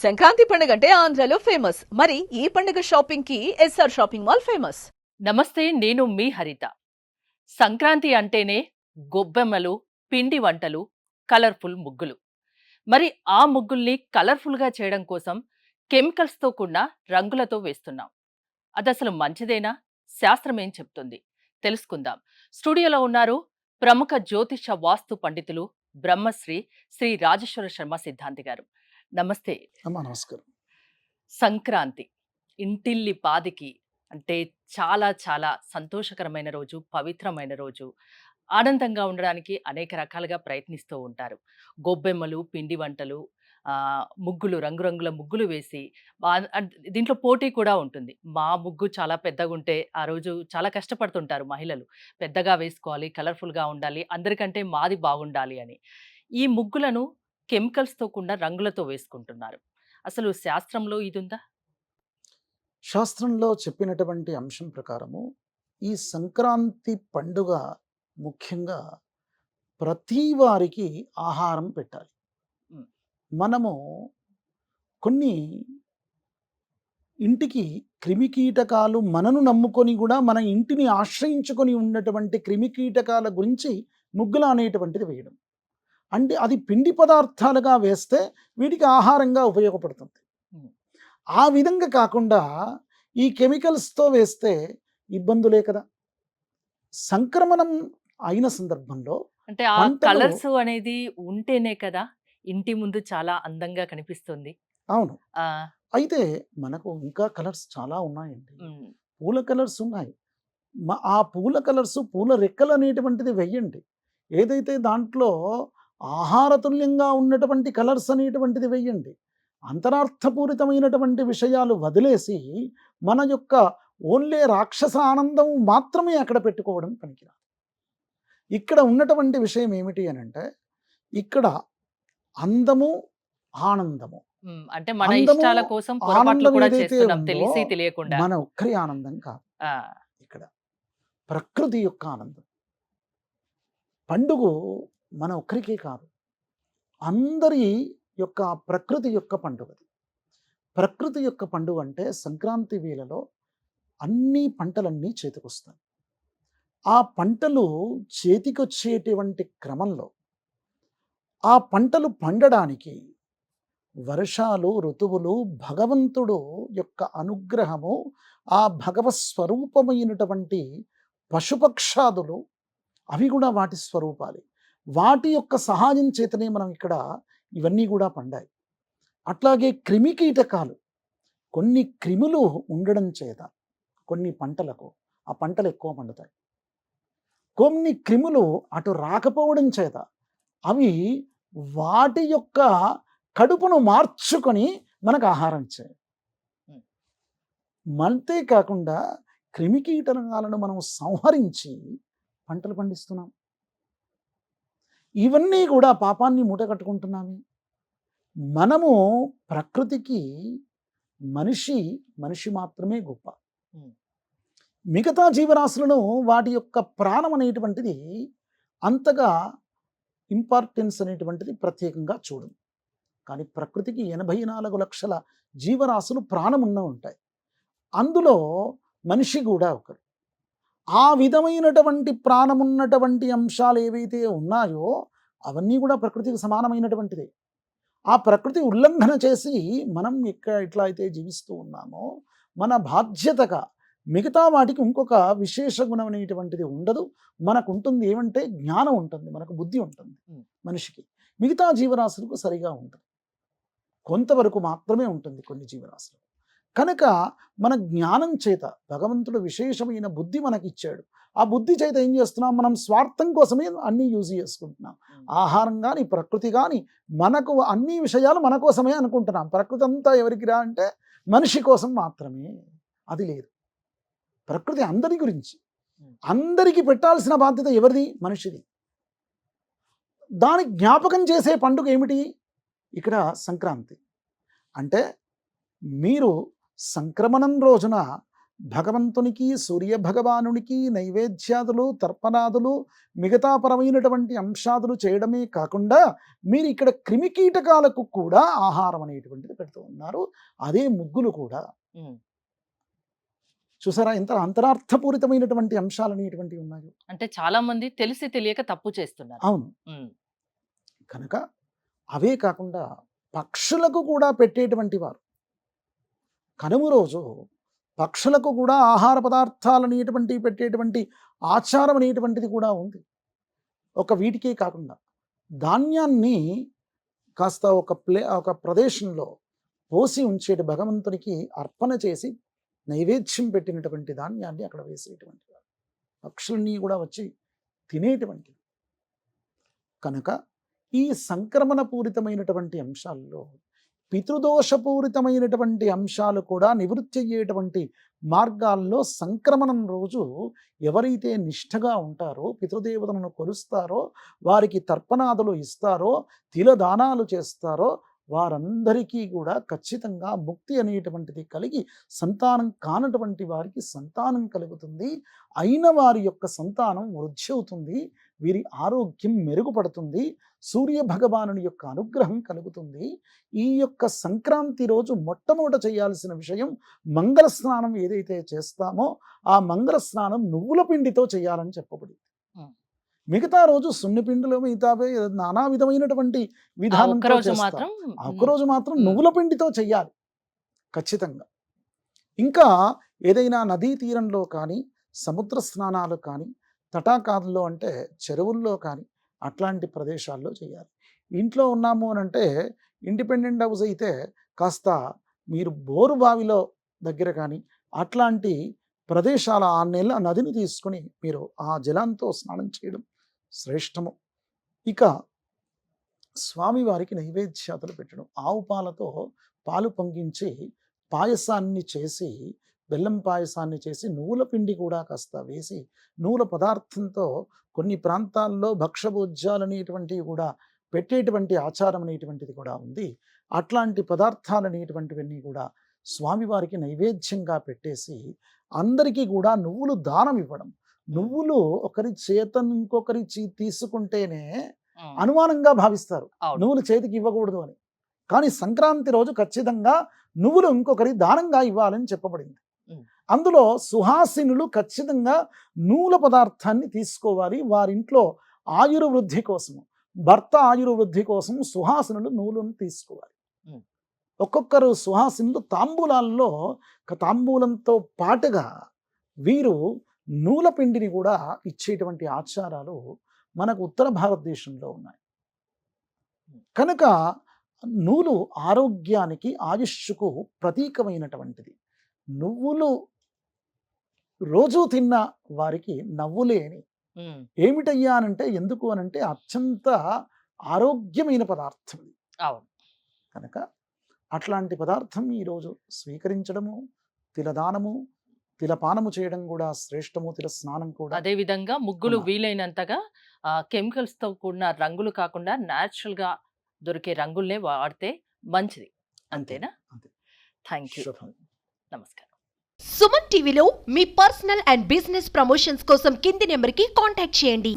సంక్రాంతి పండుగ అంటే ఆంధ్రాలో ఫేమస్. మరి ఈ పండుగ షాపింగ్ కి ఎస్ఆర్ షాపింగ్ మాల్ ఫేమస్. నమస్తే, నేను మీ హరిత. సంక్రాంతి అంటేనే గొబ్బెమ్మలు, పిండి వంటలు, కలర్ఫుల్ ముగ్గులు. మరి ఆ ముగ్గుల్ని కలర్ఫుల్గా చేయడం కోసం కెమికల్స్తో కూడిన రంగులతో వేస్తున్నాం. అదసలు మంచిదేనా? శాస్త్రం ఏం చెప్తుంది తెలుసుకుందాం. స్టూడియోలో ఉన్నారు ప్రముఖ జ్యోతిష వాస్తు పండితులు బ్రహ్మశ్రీ శ్రీ రాజేశ్వర శర్మ సిద్ధాంతి గారు. నమస్తే. అమ్మా నమస్కారం. సంక్రాంతి ఇంటిల్లి పాదికి అంటే చాలా చాలా సంతోషకరమైన రోజు, పవిత్రమైన రోజు. ఆనందంగా ఉండడానికి అనేక రకాలుగా ప్రయత్నిస్తూ ఉంటారు. గొబ్బెమ్మలు, పిండి వంటలు, ముగ్గులు, రంగురంగుల ముగ్గులు వేసి దీంట్లో పోటీ కూడా ఉంటుంది. మా ముగ్గు చాలా పెద్దగుంటే ఆ రోజు చాలా కష్టపడుతుంటారు మహిళలు. పెద్దగా వేసుకోవాలి, కలర్‌ఫుల్‌గా ఉండాలి, అందరికంటే మాది బాగుండాలి అని. ఈ ముగ్గులను కెమికల్స్‌తో కూడిన రంగులతో వేసుకుంటున్నారు. అసలు శాస్త్రంలో ఇదుందా? శాస్త్రంలో చెప్పినటువంటి అంశం ప్రకారము ఈ సంక్రాంతి పండుగ ముఖ్యంగా ప్రతి వారికి ఆహారం పెట్టాలి. హ్మ్. మనము కొన్ని ఇంటికి క్రిమికీటకాలు మనను నమ్ముకొని కూడా మన ఇంటిని ఆశ్రయించుకొని ఉన్నటువంటి క్రిమికీటకాల గురించి ముగ్గులు అనేటువంటిది వేయడం. అంటే అది పిండి పదార్థాలుగా వేస్తే వీటికి ఆహారంగా ఉపయోగపడుతుంది. హ్మ్. ఆ విధంగా కాకుండా ఈ కెమికల్స్‌తో వేస్తే ఇబ్బందులే కదా! సంక్రమణం అయిన సందర్భంలో అంటే ఆ పంటలు కలర్స్ అనేది ఉంటేనే కదా ఇంటి ముందు చాలా అందంగా కనిపిస్తుంది. అవును. ఆ! అయితే మనకు ఇంకా కలర్స్ చాలా ఉన్నాయండి. హ్మ్. పూల కలర్స్ ఉన్నాయి. ఆ పూల కలర్స్ పూల రెక్కలు అనేటువంటిది వెయ్యండి. ఏదైతే దాంట్లో ఆహారతుల్యంగా ఉన్నటువంటి కలర్స్ అనేటువంటిది వెయ్యండి. అంతరార్థపూరితమైనటువంటి విషయాలు వదిలేసి మన యొక్క ఓన్లీ రాక్షస ఆనందం మాత్రమే అక్కడ పెట్టుకోవడం పనికిరాదు. ఇక్కడ ఉన్నటువంటి విషయం ఏమిటి అనంటే, ఇక్కడ అందము, ఆనందము. హ్మ్. అంటే మన అందము, ఇష్టాల కోసం పొరపాట్లు ఆనందం కూడా ఏదైతే చేస్తున్నాం ఉందో తెలిసి తెలియకుండా. మన ఒక్కరి ఆనందం కాదు. ఆ! ఇక్కడ ప్రకృతి యొక్క ఆనందం. పండుగ మన ఒక్కరికే కాదు. అందరి యొక్క ప్రకృతి యొక్క పండుగది. ప్రకృతి యొక్క పండుగ అంటే సంక్రాంతి వేళలో అన్ని పంటలన్నీ చేతికొస్తాయి. ఆ పంటలు చేతికొచ్చేటువంటి క్రమంలో ఆ పంటలు పండడానికి వర్షాలు, ఋతువులు, భగవంతుడు యొక్క అనుగ్రహము, ఆ భగవత్ స్వరూపమైనటువంటి పశుపక్షాదులు అవి కూడా వాటి స్వరూపాలే. వాటి యొక్క సహాయం చేతనే మనం ఇక్కడ ఇవన్నీ కూడా పండాయి. అట్లాగే క్రిమికీటకాలు కొన్ని క్రిములు ఉండడం చేత కొన్ని పంటలకు ఆ పంటలు ఎక్కువ పండుతాయి. కొన్ని క్రిములు అటు రాకపోవడం చేత అవి వాటి యొక్క కడుపును మార్చుకొని మనకు ఆహారం ఇచ్చాయి. హ్మ్. అంతే కాకుండా క్రిమికీటకాలను మనం సంహరించి పంటలు పండిస్తున్నాం. ఇవన్నీ కూడా పాపాన్ని మూటగట్టుకుంటున్నామే. మనము ప్రకృతికి మనిషి, మనిషి మాత్రమే గొప్ప. హ్మ్. మిగతా జీవరాశులను వాటి యొక్క ప్రాణం అనేటువంటిది అంతగా ఇంపార్టెన్స్ అనేటువంటిది ప్రత్యేకంగా చూడదు. కానీ ప్రకృతికి 84 లక్షల జీవరాశులు ప్రాణమున్న ఉంటాయి. అందులో మనిషి కూడా ఒకరు. ఆ విధమైనటువంటి ప్రాణమున్నటువంటి అంశాలు ఏవైతే ఉన్నాయో అవన్నీ కూడా ప్రకృతికి సమానమైనటువంటిదే. ఆ ప్రకృతి ఉల్లంఘన చేసి మనం ఇట్లా అయితే జీవిస్తూ ఉన్నామో మన బాధ్యతగా మిగతా వాటికి ఇంకొక విశేష గుణం అనేటువంటిది ఉండదు. మనకు ఉంటుంది ఏమంటే జ్ఞానం ఉంటుంది, మనకు బుద్ధి ఉంటుంది హ్మ్. మనిషికి. మిగతా జీవరాశులకు సరిగా ఉంటుంది. కొంతవరకు మాత్రమే ఉంటుంది కొన్ని జీవరాశులు. కనుక మన జ్ఞానం చేత భగవంతుడు విశేషమైన బుద్ధి మనకిచ్చాడు. ఆ బుద్ధి చేత ఏం చేస్తున్నాం, మనం స్వార్థం కోసమే అన్నీ యూజ్ చేసుకుంటున్నాం. హ్మ్. ఆహారం కానీ ప్రకృతి కానీ మనకు అన్ని విషయాలు మన కోసమే అనుకుంటున్నాం. ప్రకృతి అంతా ఎవరికి రా అంటే మనిషి కోసం మాత్రమే. అది లేదు. ప్రకృతి అందరి గురించి. హ్మ్. అందరికీ పెట్టాల్సిన బాధ్యత ఎవరిది? మనిషిది. దాని జ్ఞాపకం చేసే పండుగ ఏమిటి? ఇక్కడ సంక్రాంతి. అంటే మీరు సంక్రమణం రోజున భగవంతునికి, సూర్య భగవానునికి నైవేద్యాదులు, తర్పణాదులు, మిగతా పరమైనటువంటి అంశాదులు చేయడమే కాకుండా మీరు ఇక్కడ క్రిమికీటకాలకు కూడా ఆహారం అనేటువంటిది పెడుతూ ఉన్నారు. అదే ముగ్గులు కూడా. ఉమ్. చూసారా ఎంత అంతరార్థపూరితమైనటువంటి అంశాలు అనేటువంటివి ఉన్నాయి. అంటే చాలా మంది తెలిసి తెలియక తప్పు చేస్తున్నారు. అవును. ఉమ్. కనుక అవే కాకుండా పక్షులకు కూడా పెట్టేటువంటి వారు. కనుమ రోజు పక్షులకు కూడా ఆహార పదార్థాలు అనేటువంటివి పెట్టేటువంటి ఆచారం అనేటువంటిది కూడా ఉంది. ఒక వీటికే కాకుండా ధాన్యాన్ని కాస్త ఒక ప్రదేశంలో పోసి ఉంచేటి భగవంతునికి అర్పణ చేసి నైవేద్యం పెట్టినటువంటి ధాన్యాన్ని అక్కడ వేసేటువంటి వారు. పక్షుల్ని కూడా వచ్చి తినేటువంటివి. కనుక ఈ సంక్రమణ పూరితమైనటువంటి అంశాల్లో పితృదోషపూరితమైనటువంటి అంశాలు కూడా నివృత్తి అయ్యేటువంటి మార్గాల్లో సంక్రమణం రోజు ఎవరైతే నిష్ఠగా ఉంటారో, పితృదేవతలను కొలుస్తారో, వారికి తర్పణాదులు ఇస్తారో, తిలదానాలు చేస్తారో వారందరికీ కూడా ఖచ్చితంగా ముక్తి అనేటువంటిది కలిగి సంతానం కానటువంటి వారికి సంతానం కలుగుతుంది. అయిన వారి యొక్క సంతానం వృద్ధి అవుతుంది. వీరి ఆరోగ్యం మెరుగుపడుతుంది. సూర్య భగవానుని యొక్క అనుగ్రహం కలుగుతుంది. ఈ యొక్క సంక్రాంతి రోజు మొట్టమొదట చేయాల్సిన విషయం మంగళ స్నానం ఏదైతే చేస్తామో ఆ మంగళ స్నానం నువ్వుల పిండితో చేయాలని చెప్పబడింది. మిగతా రోజు సున్నిపిండిలో మిగతావే నానా విధమైనటువంటి విధానంతో చేస్తారు. ఒక్కరోజు మాత్రం నువ్వుల పిండితో చెయ్యాలి ఖచ్చితంగా. ఇంకా ఏదైనా నదీ తీరంలో కానీ, సముద్ర స్నానాలు కానీ, తటాకాదుల్లో అంటే చెరువుల్లో కానీ అట్లాంటి ప్రదేశాల్లో చేయాలి. ఇంట్లో ఉన్నాము అని అంటే ఇండిపెండెంట్ హౌస్ అయితే కాస్త మీరు బోరు బావిలో దగ్గర కానీ అట్లాంటి ప్రదేశాల ఆ నదిని తీసుకుని మీరు ఆ జలంతో స్నానం చేయడం శ్రేష్టము. ఇక స్వామివారికి నైవేద్యాతలు పెట్టడం, ఆవు పాలతో పాలు పొంగించి పాయసాన్ని చేసి, బెల్లం పాయసాన్ని చేసి, నువ్వుల పిండి కూడా కాస్త వేసి, నువ్వుల పదార్థంతో కొన్ని ప్రాంతాల్లో భక్షభోజ్యాలు అనేటువంటివి కూడా పెట్టేటువంటి ఆచారం అనేటువంటిది కూడా ఉంది. అట్లాంటి పదార్థాలు అనేటువంటివన్నీ కూడా స్వామివారికి నైవేద్యంగా పెట్టేసి అందరికీ కూడా నువ్వులు దానం ఇవ్వడం. నువ్వులు ఒకరి చేత ఇంకొకరి తీసుకుంటేనే అనుమానంగా భావిస్తారు, నువ్వులు చేతికి ఇవ్వకూడదు అని. కానీ సంక్రాంతి రోజు ఖచ్చితంగా నువ్వులు ఇంకొకరి దానంగా ఇవ్వాలని చెప్పబడింది. అందులో సుహాసినులు ఖచ్చితంగా నూల పదార్థాన్ని తీసుకోవాలి. వారింట్లో ఆయుర్వృద్ధి కోసము, భర్త ఆయుర్వృద్ధి కోసం సుహాసినులు నూలును తీసుకోవాలి. ఒక్కొక్కరు సుహాసినులు తాంబూలాల్లో తాంబూలంతో పాటుగా వీరు నూల పిండిని కూడా ఇచ్చేటువంటి ఆచారాలు మనకు ఉత్తర భారతదేశంలో ఉన్నాయి. కనుక నూలు ఆరోగ్యానికి, ఆయుష్కు ప్రతీకమైనటువంటిది. నువ్వులు రోజు తిన్న వారికి నవ్వులే అని. ఏమిటయ్యా అనంటే ఎందుకు అనంటే అత్యంత ఆరోగ్యమైన పదార్థం ఇది. కనుక అట్లాంటి పదార్థం ఈరోజు స్వీకరించడము, తిలదానము, తిలపానము చేయడం కూడా శ్రేష్టము. తిల స్నానం కూడా అదే విధంగా ముగ్గులు వీలైనంతగా కెమికల్స్ తో కూడిన రంగులు కాకుండా న్యాచురల్ గా దొరికే రంగుల్నే వాడితే మంచిది. అంతేనా? Thank you. నమస్కారం. సుమన్ టీవీలో మీ పర్సనల్ అండ్ బిజినెస్ ప్రమోషన్స్ కోసం కింది నెంబర్కి కాంటాక్ట్ చేయండి.